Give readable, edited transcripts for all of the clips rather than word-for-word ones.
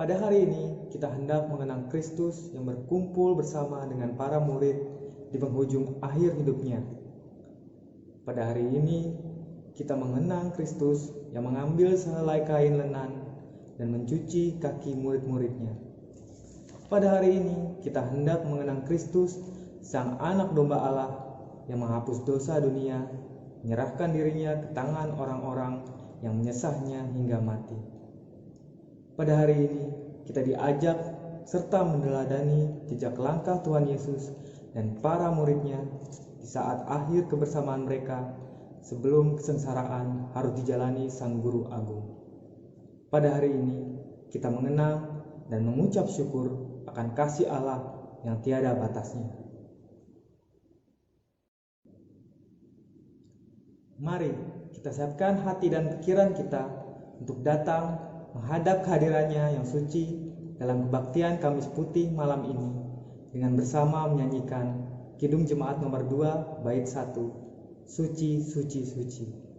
Pada hari ini, kita hendak mengenang Kristus yang berkumpul bersama dengan para murid di penghujung akhir hidupnya. Pada hari ini, kita mengenang Kristus yang mengambil sehelai kain lenan dan mencuci kaki murid-muridnya. Pada hari ini, kita hendak mengenang Kristus, Sang Anak Domba Allah yang menghapus dosa dunia, menyerahkan dirinya ke tangan orang-orang yang menyesahnya hingga mati. Pada hari ini, kita diajak serta meneladani jejak langkah Tuhan Yesus dan para muridnya di saat akhir kebersamaan mereka sebelum kesengsaraan harus dijalani Sang Guru Agung. Pada hari ini, kita mengenang dan mengucap syukur akan kasih Allah yang tiada batasnya. Mari kita siapkan hati dan pikiran kita untuk datang menghadap kehadirannya yang suci dalam kebaktian Kamis Putih malam ini dengan bersama menyanyikan Kidung Jemaat nomor 2 bait 1, Suci, Suci, Suci.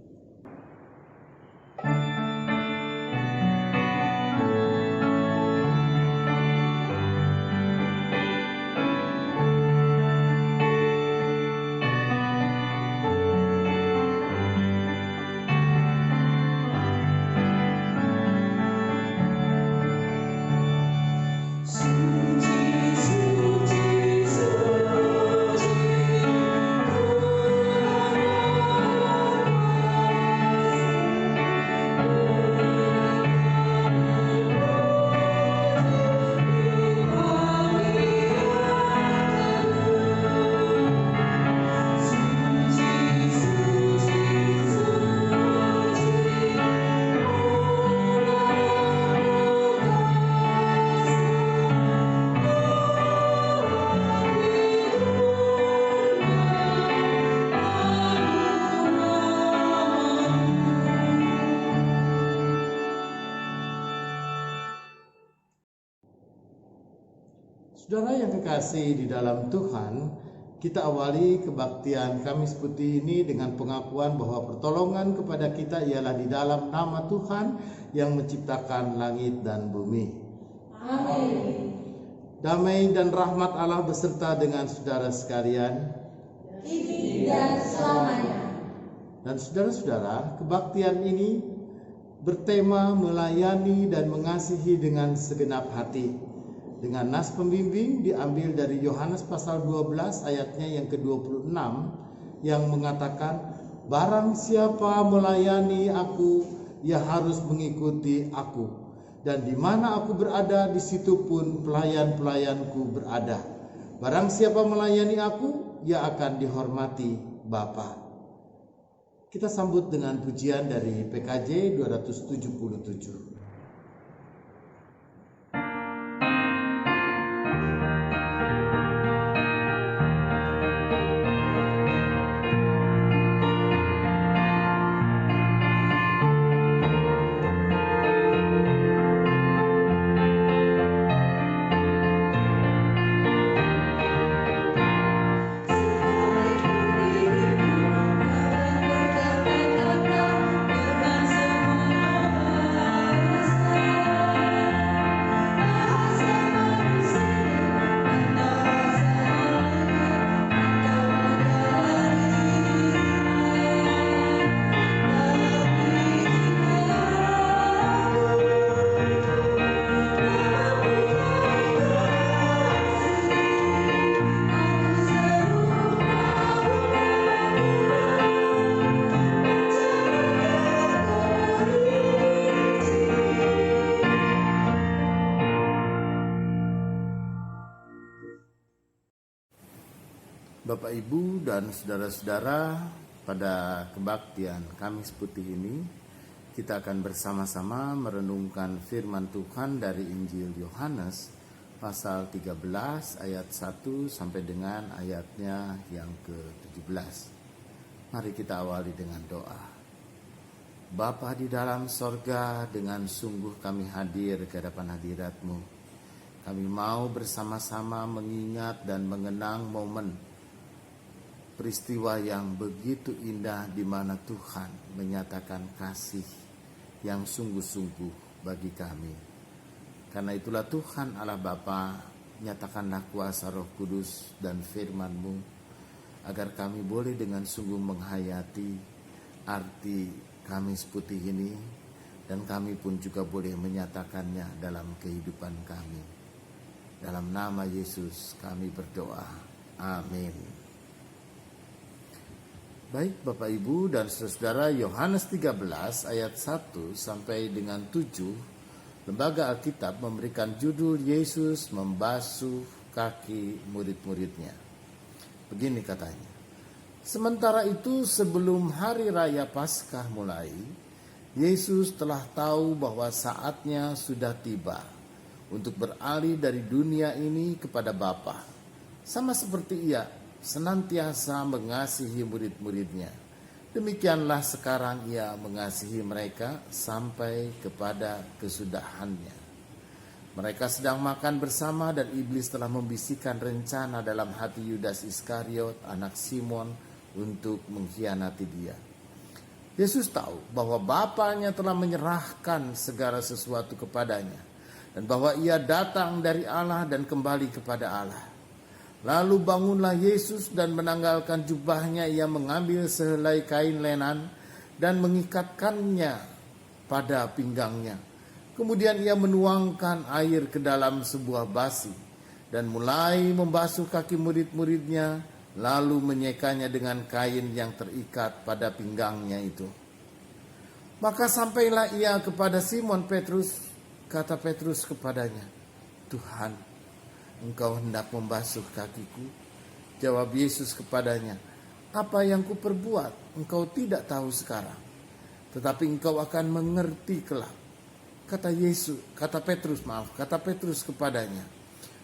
Saudara yang kekasih di dalam Tuhan, kita awali kebaktian Kamis Putih ini dengan pengakuan bahwa pertolongan kepada kita ialah di dalam nama Tuhan yang menciptakan langit dan bumi. Amin. Damai dan rahmat Allah beserta dengan saudara sekalian, Kini dan selamanya. dan saudara-saudara, kebaktian ini bertema melayani dan mengasihi dengan segenap hati. Dengan nas pembimbing diambil dari Yohanes pasal 12 ayatnya yang ke-26 yang mengatakan, barang siapa melayani aku, ia harus mengikuti aku. Dan di mana aku berada, di situ pun pelayan-pelayanku berada. Barang siapa melayani aku, ia akan dihormati Bapa. Kita sambut dengan pujian dari PKJ 277. Bapak, Ibu, dan saudara-saudara, pada kebaktian Kamis Putih ini kita akan bersama-sama merenungkan firman Tuhan dari Injil Yohanes pasal 13 ayat 1 sampai dengan ayatnya yang ke-17. Mari kita awali dengan doa. Bapa di dalam sorga, dengan sungguh kami hadir ke hadapan hadirat-Mu. Kami mau bersama-sama mengingat dan mengenang momen peristiwa yang begitu indah di mana Tuhan menyatakan kasih yang sungguh-sungguh bagi kami. Karena itulah Tuhan Allah Bapa, nyatakanlah kuasa Roh Kudus dan firman-Mu, agar kami boleh dengan sungguh menghayati arti Kamis Putih ini, dan kami pun juga boleh menyatakannya dalam kehidupan kami. Dalam nama Yesus kami berdoa. Amin. Baik Bapak Ibu dan Saudara, Yohanes 13 ayat 1 sampai dengan 7, Lembaga Alkitab memberikan judul Yesus membasuh kaki murid-muridnya. Begini katanya: sementara itu sebelum hari raya Paskah mulai, Yesus telah tahu bahwa saatnya sudah tiba untuk beralih dari dunia ini kepada Bapa. Sama seperti Ia senantiasa mengasihi murid-muridnya, demikianlah sekarang Ia mengasihi mereka sampai kepada kesudahannya. Mereka sedang makan bersama dan iblis telah membisikkan rencana dalam hati Yudas Iskariot, anak Simon, untuk mengkhianati Dia. Yesus tahu bahwa Bapanya telah menyerahkan segala sesuatu kepadanya, dan bahwa Ia datang dari Allah dan kembali kepada Allah. Lalu bangunlah Yesus dan menanggalkan jubahnya, Ia mengambil sehelai kain lenan dan mengikatkannya pada pinggangnya. Kemudian Ia menuangkan air ke dalam sebuah basi dan mulai membasuh kaki murid-muridnya, lalu menyekanya dengan kain yang terikat pada pinggangnya itu. Maka sampailah Ia kepada Simon Petrus. Kata Petrus kepadanya, Tuhan, Engkau hendak membasuh kakiku? Jawab Yesus kepadanya, apa yang kuperbuat engkau tidak tahu sekarang, tetapi engkau akan mengerti kelak. Kata Petrus kepadanya,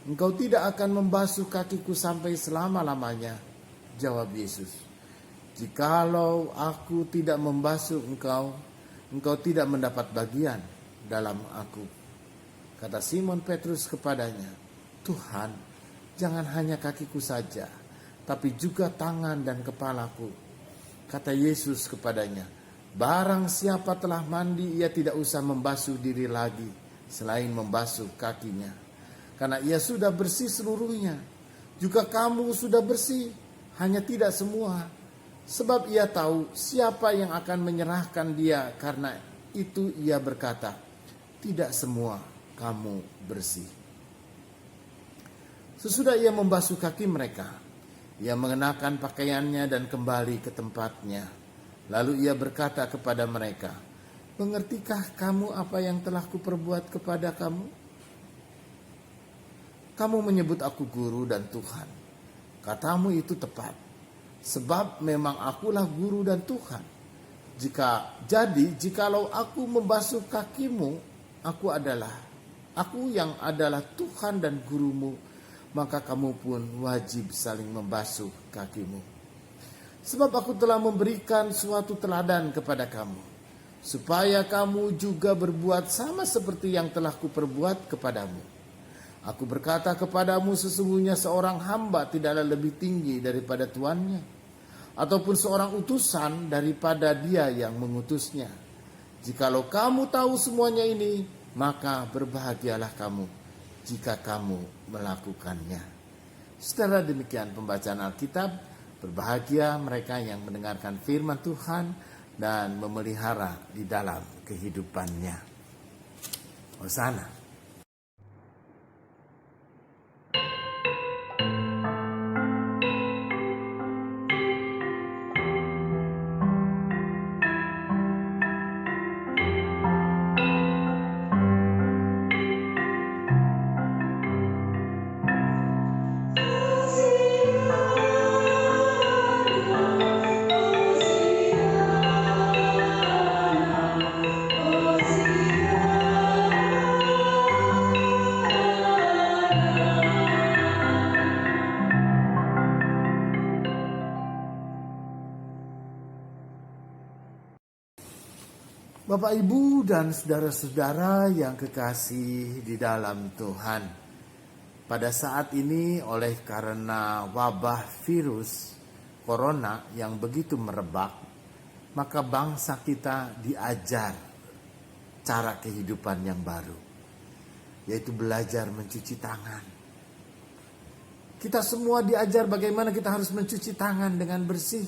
engkau tidak akan membasuh kakiku sampai selama-lamanya. Jawab Yesus, jikalau aku tidak membasuh engkau, engkau tidak mendapat bagian dalam aku. Kata Simon Petrus kepadanya, Tuhan, jangan hanya kakiku saja, tapi juga tangan dan kepalaku. Kata Yesus kepadanya, barang siapa telah mandi, ia tidak usah membasuh diri lagi, selain membasuh kakinya, karena ia sudah bersih seluruhnya. Juga kamu sudah bersih, hanya tidak semua. Sebab ia tahu siapa yang akan menyerahkan dia, karena itu ia berkata, tidak semua kamu bersih. Sesudah ia membasuh kaki mereka, ia mengenakan pakaiannya dan kembali ke tempatnya. Lalu ia berkata kepada mereka, mengertikah kamu apa yang telah kuperbuat kepada kamu? Kamu menyebut aku guru dan Tuhan. Katamu itu tepat, sebab memang akulah guru dan Tuhan. Jikalau aku membasuh kakimu, aku yang adalah Tuhan dan gurumu, maka kamu pun wajib saling membasuh kakimu. Sebab aku telah memberikan suatu teladan kepada kamu, supaya kamu juga berbuat sama seperti yang telah kuperbuat kepadamu. Aku berkata kepadamu, sesungguhnya seorang hamba tidaklah lebih tinggi daripada tuannya, ataupun seorang utusan daripada dia yang mengutusnya. Jikalau kamu tahu semuanya ini, maka berbahagialah kamu jika kamu melakukannya. Setelah demikian pembacaan Alkitab. Berbahagia mereka yang mendengarkan firman Tuhan dan memelihara di dalam kehidupannya. Hosana. Bapak, Ibu, dan saudara-saudara yang kekasih di dalam Tuhan. Pada saat ini oleh karena wabah virus corona yang begitu merebak, maka bangsa kita diajar cara kehidupan yang baru. yaitu belajar mencuci tangan. Kita semua diajar bagaimana kita harus mencuci tangan dengan bersih.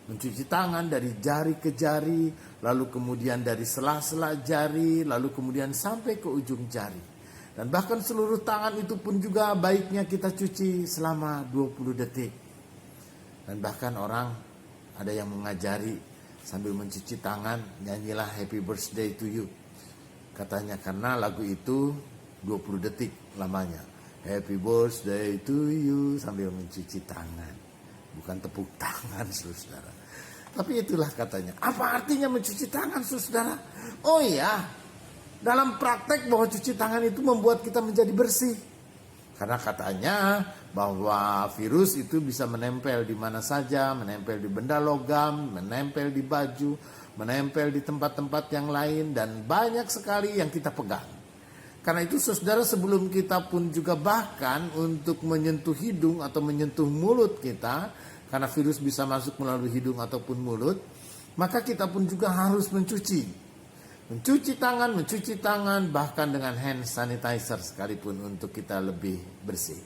Mencuci tangan dari jari ke jari, lalu kemudian dari sela-sela jari, lalu kemudian sampai ke ujung jari. Dan bahkan seluruh tangan itu pun juga baiknya kita cuci selama 20 detik. Dan bahkan orang ada yang mengajari sambil mencuci tangan, nyanyilah Happy Birthday to you. Katanya karena lagu itu 20 detik lamanya. Happy Birthday to you sambil mencuci tangan. Bukan tepuk tangan, saudara. Tapi itulah katanya. Apa artinya mencuci tangan, saudara? Oh iya, dalam praktek bahwa cuci tangan itu membuat kita menjadi bersih. Karena katanya bahwa virus itu bisa menempel di mana saja, menempel di benda logam, menempel di baju, menempel di tempat-tempat yang lain, dan banyak sekali yang kita pegang. Karena itu saudara, sebelum kita pun juga bahkan untuk menyentuh hidung atau menyentuh mulut kita, karena virus bisa masuk melalui hidung ataupun mulut, maka kita pun juga harus mencuci tangan, bahkan dengan hand sanitizer sekalipun untuk kita lebih bersih.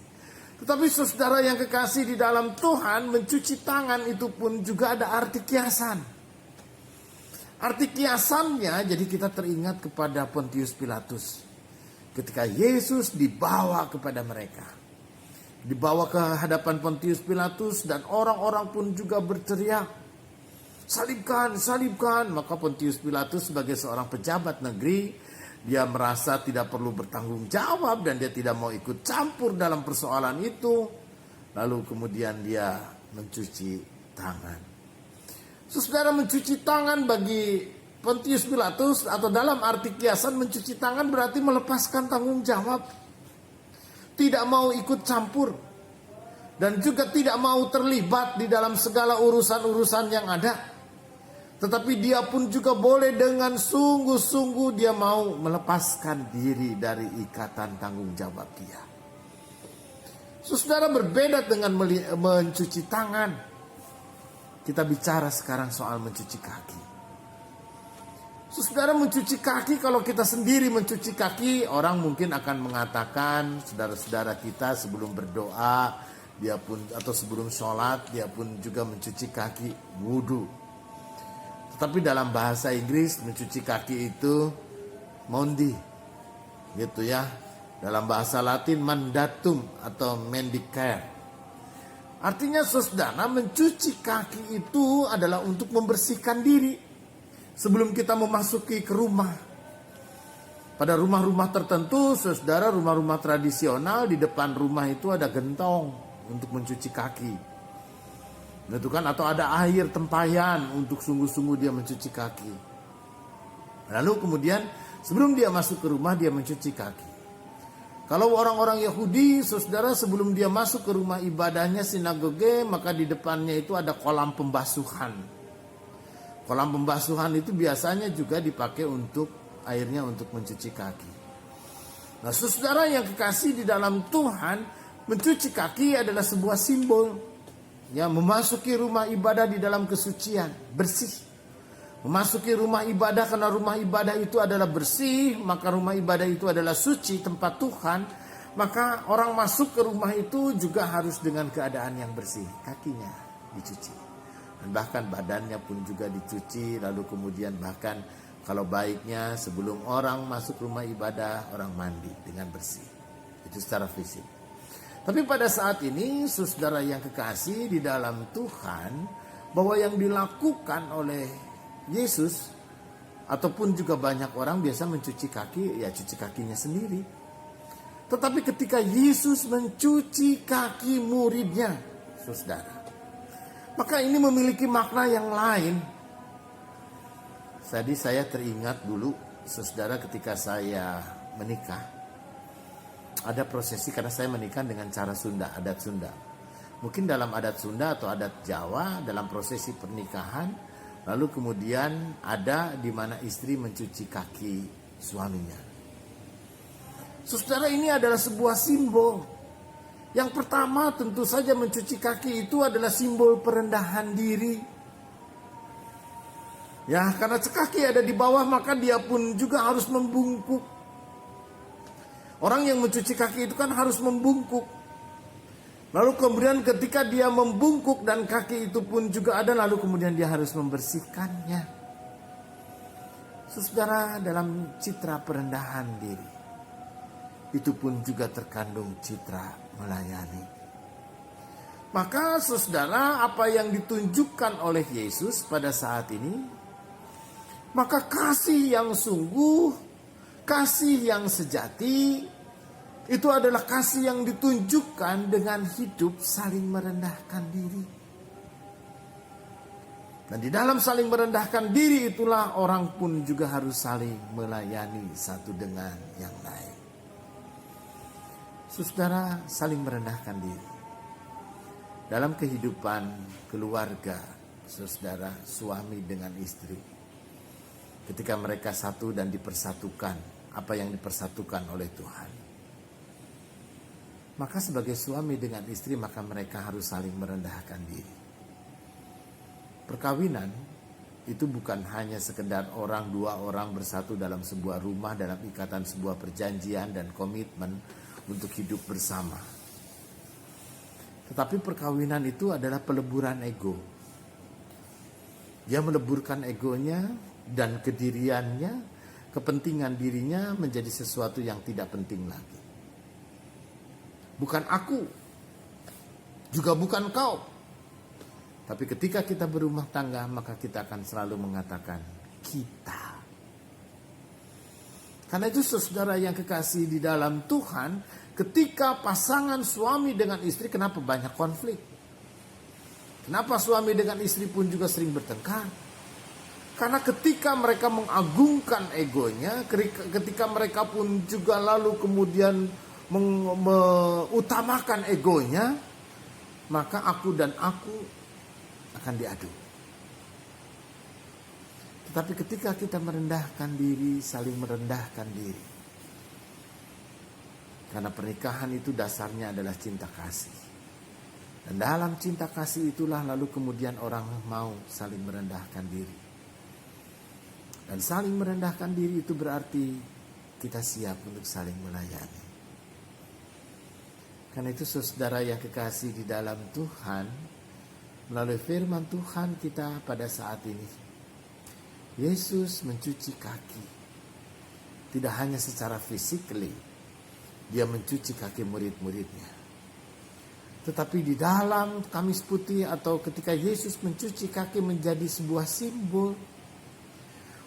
Tetapi saudara yang kekasih di dalam Tuhan, mencuci tangan itu pun juga ada arti kiasan. Arti kiasannya, jadi kita teringat kepada Pontius Pilatus. Ketika Yesus dibawa kepada mereka, dibawa ke hadapan Pontius Pilatus, dan orang-orang pun juga berteriak, salibkan, salibkan. Maka Pontius Pilatus sebagai seorang pejabat negeri, dia merasa tidak perlu bertanggung jawab dan dia tidak mau ikut campur dalam persoalan itu. Lalu kemudian dia mencuci tangan. Saudara, mencuci tangan bagi Pontius Pilatus atau dalam arti kiasan mencuci tangan berarti melepaskan tanggung jawab. Tidak mau ikut campur. Dan juga tidak mau terlibat di dalam segala urusan-urusan yang ada. Tetapi dia pun juga boleh dengan sungguh-sungguh dia mau melepaskan diri dari ikatan tanggung jawab dia. Saudara, berbeda dengan mencuci tangan. Kita bicara sekarang soal mencuci kaki. Saudara, mencuci kaki, kalau kita sendiri mencuci kaki, orang mungkin akan mengatakan, saudara-saudara kita sebelum berdoa, dia pun atau sebelum sholat, dia pun juga mencuci kaki, wudu. Tetapi dalam bahasa Inggris mencuci kaki itu mondi, gitu ya. Dalam bahasa Latin mandatum atau mendicare. Artinya saudara, mencuci kaki itu adalah untuk membersihkan diri sebelum kita memasuki ke rumah. Pada rumah-rumah tertentu, saudara, rumah-rumah tradisional, di depan rumah itu ada gentong untuk mencuci kaki. Itu kan, atau ada air tempayan untuk sungguh-sungguh dia mencuci kaki. Lalu kemudian sebelum dia masuk ke rumah dia mencuci kaki. Kalau orang-orang Yahudi, saudara, sebelum dia masuk ke rumah ibadahnya sinagoge, maka di depannya itu ada kolam pembasuhan. Kolam pembasuhan itu biasanya juga dipakai untuk airnya untuk mencuci kaki. Nah, saudara yang kekasih di dalam Tuhan, mencuci kaki adalah sebuah simbol. Ya, memasuki rumah ibadah di dalam kesucian, bersih. Memasuki rumah ibadah karena rumah ibadah itu adalah bersih, maka rumah ibadah itu adalah suci, tempat Tuhan. Maka orang masuk ke rumah itu juga harus dengan keadaan yang bersih. Kakinya dicuci. Dan bahkan badannya pun juga dicuci. Lalu kemudian bahkan kalau baiknya sebelum orang masuk rumah ibadah, orang mandi dengan bersih. Itu secara fisik. Tapi pada saat ini, saudara yang kekasih di dalam Tuhan, bahwa yang dilakukan oleh Yesus ataupun juga banyak orang biasa mencuci kaki, ya cuci kakinya sendiri. Tetapi ketika Yesus mencuci kaki muridnya, saudara, maka ini memiliki makna yang lain. Tadi saya teringat dulu, saudara, ketika saya menikah, ada prosesi karena saya menikah dengan cara Sunda, adat Sunda. Mungkin dalam adat Sunda atau adat Jawa, dalam prosesi pernikahan, lalu kemudian ada di mana istri mencuci kaki suaminya. Saudara, ini adalah sebuah simbol. Yang pertama tentu saja mencuci kaki itu adalah simbol perendahan diri. Ya, karena kaki ada di bawah maka dia pun juga harus membungkuk. Orang yang mencuci kaki itu kan harus membungkuk. Lalu kemudian ketika dia membungkuk dan kaki itu pun juga ada, lalu kemudian dia harus membersihkannya. Saudara, dalam citra perendahan diri, itu pun juga terkandung citra melayani. Maka saudara, apa yang ditunjukkan oleh Yesus pada saat ini, maka kasih yang sungguh, kasih yang sejati, itu adalah kasih yang ditunjukkan dengan hidup saling merendahkan diri. Dan di dalam saling merendahkan diri itulah orang pun juga harus saling melayani satu dengan yang lain. Saudara, saling merendahkan diri. Dalam kehidupan keluarga, saudara, suami dengan istri, ketika mereka satu dan dipersatukan, apa yang dipersatukan oleh Tuhan, maka sebagai suami dengan istri, maka mereka harus saling merendahkan diri. Perkawinan itu bukan hanya sekedar dua orang bersatu dalam sebuah rumah, dalam ikatan sebuah perjanjian dan komitmen untuk hidup bersama. Tetapi perkawinan itu adalah peleburan ego. Dia meleburkan egonya dan kediriannya, kepentingan dirinya menjadi sesuatu yang tidak penting lagi. Bukan aku, juga bukan kau. Tapi ketika kita berumah tangga, maka kita akan selalu mengatakan kita. Karena itu saudara yang kekasih di dalam Tuhan, ketika pasangan suami dengan istri, kenapa banyak konflik? Kenapa suami dengan istri pun juga sering bertengkar? Karena ketika mereka mengagungkan egonya, ketika mereka pun juga lalu kemudian mengutamakan egonya, maka aku dan aku akan diadu. Tetapi ketika kita merendahkan diri, saling merendahkan diri, karena pernikahan itu dasarnya adalah cinta kasih. Dan dalam cinta kasih itulah lalu kemudian orang mau saling merendahkan diri. Dan saling merendahkan diri itu berarti kita siap untuk saling melayani. Karena itu saudara yang kekasih di dalam Tuhan, melalui firman Tuhan kita pada saat ini, Yesus mencuci kaki. Tidak hanya secara physically, dia mencuci kaki murid-muridnya. Tetapi di dalam Kamis Putih atau ketika Yesus mencuci kaki menjadi sebuah simbol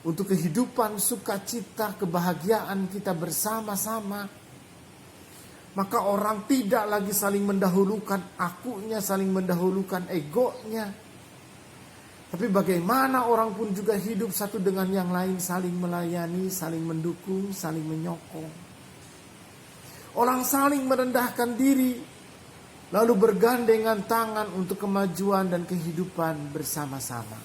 untuk kehidupan sukacita, kebahagiaan kita bersama-sama. Maka orang tidak lagi saling mendahulukan akunya, saling mendahulukan egonya. Tapi bagaimana orang pun juga hidup satu dengan yang lain, saling melayani, saling mendukung, saling menyokong. Orang saling merendahkan diri, lalu bergandengan tangan untuk kemajuan dan kehidupan bersama-sama.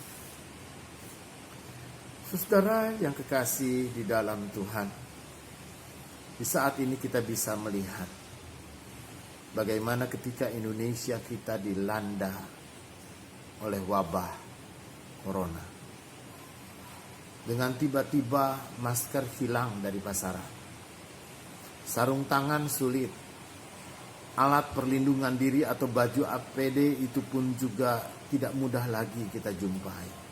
Saudara yang kekasih di dalam Tuhan, di saat ini kita bisa melihat bagaimana ketika Indonesia kita dilanda oleh wabah corona. Dengan tiba-tiba masker hilang dari pasaran. Sarung tangan sulit. Alat perlindungan diri atau baju APD itu pun juga tidak mudah lagi kita jumpai.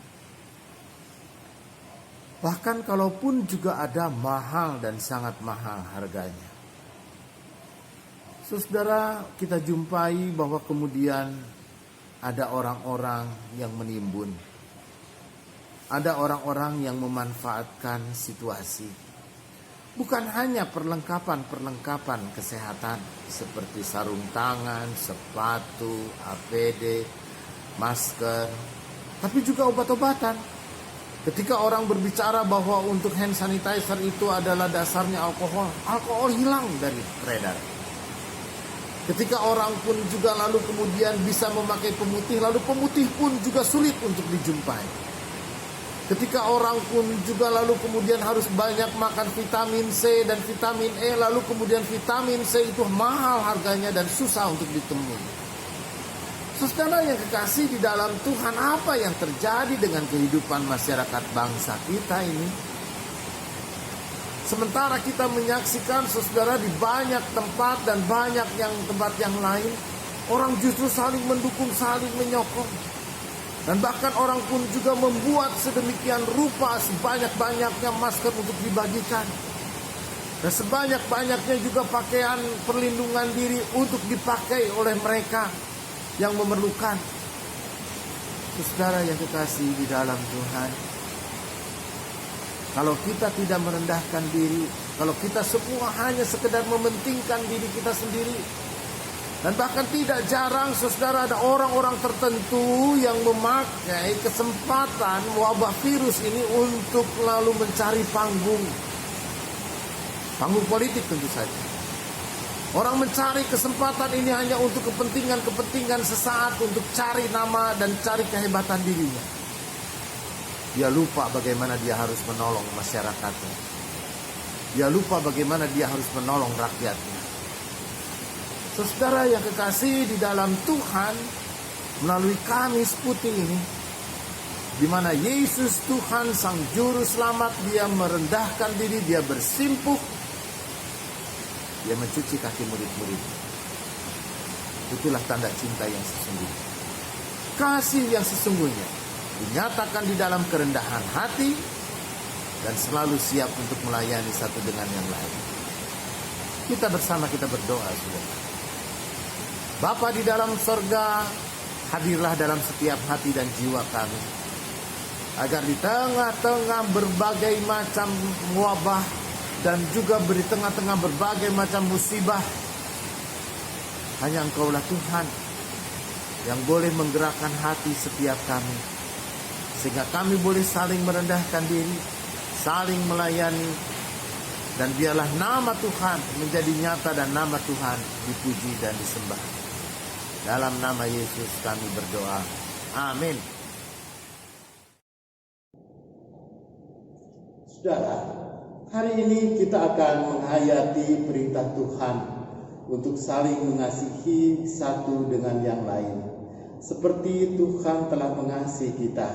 Bahkan kalaupun juga ada, mahal dan sangat mahal harganya. Saudara, kita jumpai bahwa kemudian ada orang-orang yang menimbun. Ada orang-orang yang memanfaatkan situasi. Bukan hanya perlengkapan-perlengkapan kesehatan seperti sarung tangan, sepatu, APD, masker, tapi juga obat-obatan. Ketika orang berbicara bahwa untuk hand sanitizer itu adalah dasarnya alkohol, alkohol hilang dari peredaran. Ketika orang pun juga lalu kemudian bisa memakai pemutih, lalu pemutih pun juga sulit untuk dijumpai. Ketika orang pun juga lalu kemudian harus banyak makan vitamin C dan vitamin E, lalu kemudian vitamin C itu mahal harganya dan susah untuk ditemui. Saudara yang kekasih di dalam Tuhan, apa yang terjadi dengan kehidupan masyarakat bangsa kita ini? Sementara kita menyaksikan saudara di banyak tempat dan banyak tempat yang lain, orang justru saling mendukung, saling menyokong. Dan bahkan orang pun juga membuat sedemikian rupa sebanyak-banyaknya masker untuk dibagikan. Dan sebanyak-banyaknya juga pakaian perlindungan diri untuk dipakai oleh mereka yang memerlukan. Saudara yang kekasih di dalam Tuhan, kalau kita tidak merendahkan diri, kalau kita semua hanya sekedar mementingkan diri kita sendiri, dan bahkan tidak jarang saudara ada orang-orang tertentu yang memakai kesempatan wabah virus ini untuk lalu mencari panggung politik tentu saja. Orang mencari kesempatan ini hanya untuk kepentingan sesaat, untuk cari nama dan cari kehebatan dirinya. Dia lupa bagaimana dia harus menolong masyarakatnya. Dia lupa bagaimana dia harus menolong rakyatnya. Saudara yang kekasih di dalam Tuhan, melalui Kamis Putih ini, di mana Yesus Tuhan Sang Juru Selamat, dia merendahkan diri, dia bersimpuh, dia mencuci kaki murid-murid. Itulah tanda cinta yang sesungguhnya. Kasih yang sesungguhnya dinyatakan di dalam kerendahan hati dan selalu siap untuk melayani satu dengan yang lain. Kita bersama kita berdoa, saudara. Bapa di dalam sorga, hadirlah dalam setiap hati dan jiwa kami, agar di tengah-tengah berbagai macam wabah dan juga di tengah-tengah berbagai macam musibah, hanya Engkaulah Tuhan yang boleh menggerakkan hati setiap kami, sehingga kami boleh saling merendahkan diri, saling melayani, dan biarlah nama Tuhan menjadi nyata dan nama Tuhan dipuji dan disembah. Dalam nama Yesus kami berdoa. Amin. Saudara, hari ini kita akan menghayati perintah Tuhan untuk saling mengasihi satu dengan yang lain. Seperti Tuhan telah mengasihi kita,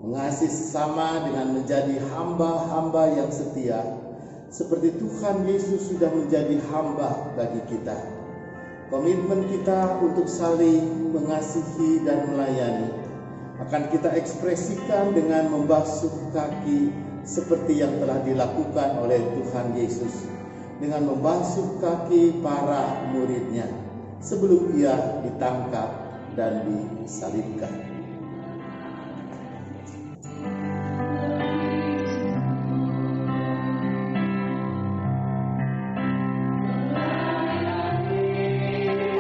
mengasihi sesama dengan menjadi hamba-hamba yang setia, seperti Tuhan Yesus sudah menjadi hamba bagi kita. Komitmen kita untuk saling mengasihi dan melayani akan kita ekspresikan dengan membasuh kaki seperti yang telah dilakukan oleh Tuhan Yesus dengan membasuh kaki para muridnya sebelum ia ditangkap dan disalibkan.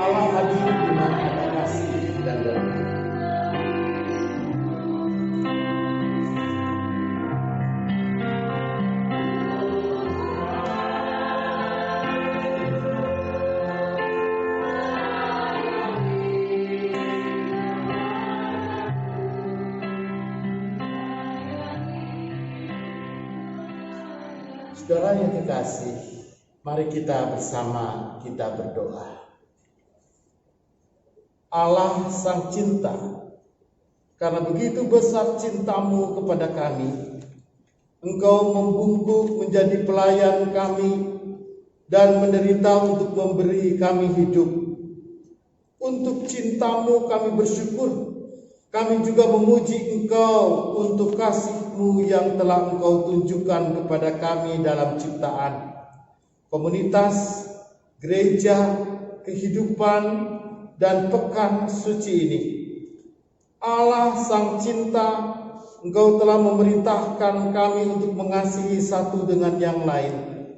Allah hadir di mana ada kasih dan damai. Saudara yang kekasih, mari kita bersama kita berdoa. Allah Sang Cinta, karena begitu besar cintamu kepada kami, Engkau membungkuk menjadi pelayan kami dan menderita untuk memberi kami hidup. Untuk cintamu kami bersyukur. Kami juga memuji Engkau untuk kasih-Mu yang telah Engkau tunjukkan kepada kami dalam ciptaan, komunitas, gereja, kehidupan, dan pekan suci ini. Allah Sang Cinta, Engkau telah memerintahkan kami untuk mengasihi satu dengan yang lain.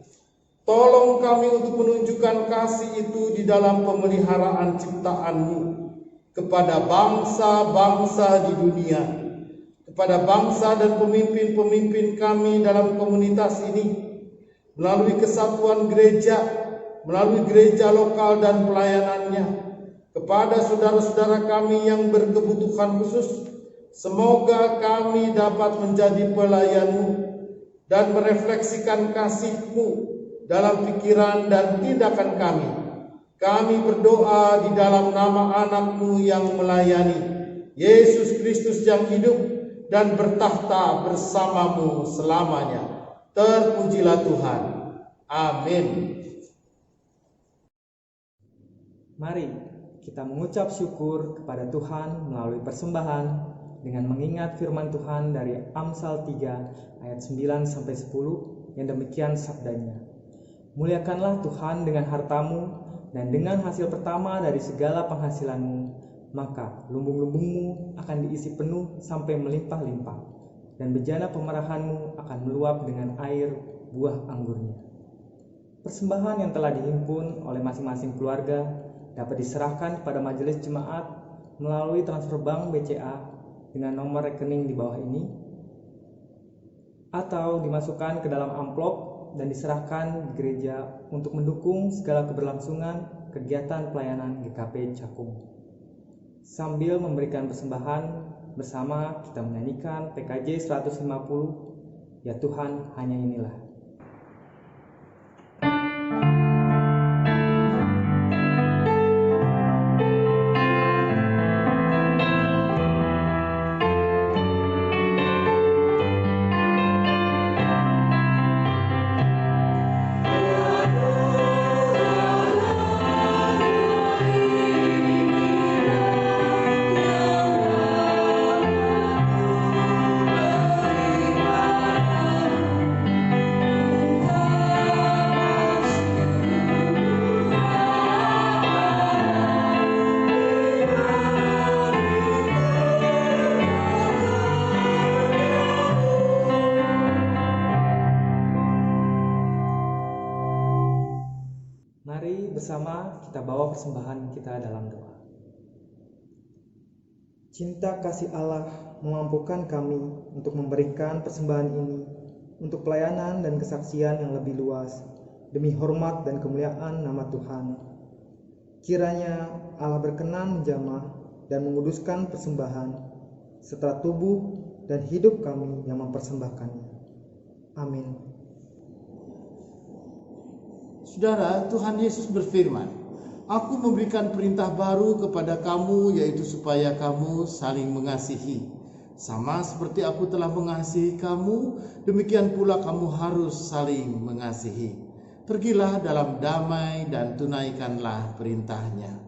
Tolong kami untuk menunjukkan kasih itu di dalam pemeliharaan ciptaan-Mu kepada bangsa-bangsa di dunia, kepada bangsa dan pemimpin-pemimpin kami dalam komunitas ini, melalui kesatuan gereja, melalui gereja lokal dan pelayanannya, kepada saudara-saudara kami yang berkebutuhan khusus. Semoga kami dapat menjadi pelayan-Mu dan merefleksikan kasih-Mu dalam pikiran dan tindakan kami. Kami berdoa di dalam nama anak-Mu yang melayani, Yesus Kristus yang hidup dan bertahta bersama-Mu selamanya. Terpujilah Tuhan. Amin. Mari kita mengucap syukur kepada Tuhan melalui persembahan dengan mengingat firman Tuhan dari Amsal 3 ayat 9-10 yang demikian sabdanya. Muliakanlah Tuhan dengan hartamu dan dengan hasil pertama dari segala penghasilanmu, maka lumbung-lumbungmu akan diisi penuh sampai melimpah-limpah, dan bejana pemerahanmu akan meluap dengan air buah anggurnya. Persembahan yang telah dihimpun oleh masing-masing keluarga dapat diserahkan kepada majelis jemaat melalui transfer bank BCA dengan nomor rekening di bawah ini, atau dimasukkan ke dalam amplop dan diserahkan di gereja untuk mendukung segala keberlangsungan kegiatan pelayanan GKP Cakung. Sambil memberikan persembahan bersama, kita menyanyikan PKJ 150, Ya Tuhan Hanya Inilah. Mari bersama kita bawa persembahan kita dalam doa. Cinta kasih Allah memampukan kami untuk memberikan persembahan ini untuk pelayanan dan kesaksian yang lebih luas demi hormat dan kemuliaan nama Tuhan. Kiranya Allah berkenan menjamah dan menguduskan persembahan serta tubuh dan hidup kami yang mempersembahkannya. Amin. Saudara, Tuhan Yesus berfirman, Aku memberikan perintah baru kepada kamu, yaitu supaya kamu saling mengasihi. Sama seperti aku telah mengasihi kamu, demikian pula kamu harus saling mengasihi. Pergilah dalam damai dan tunaikanlah perintahnya.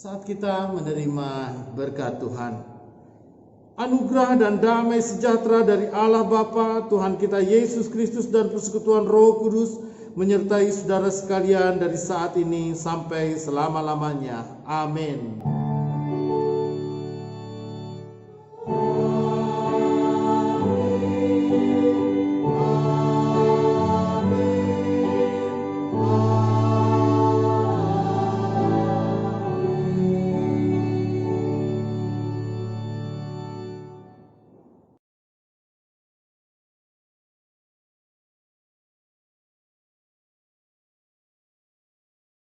Saat kita menerima berkat Tuhan, anugerah dan damai sejahtera dari Allah Bapa, Tuhan kita Yesus Kristus dan persekutuan Roh Kudus menyertai saudara sekalian dari saat ini sampai selama-lamanya. Amin.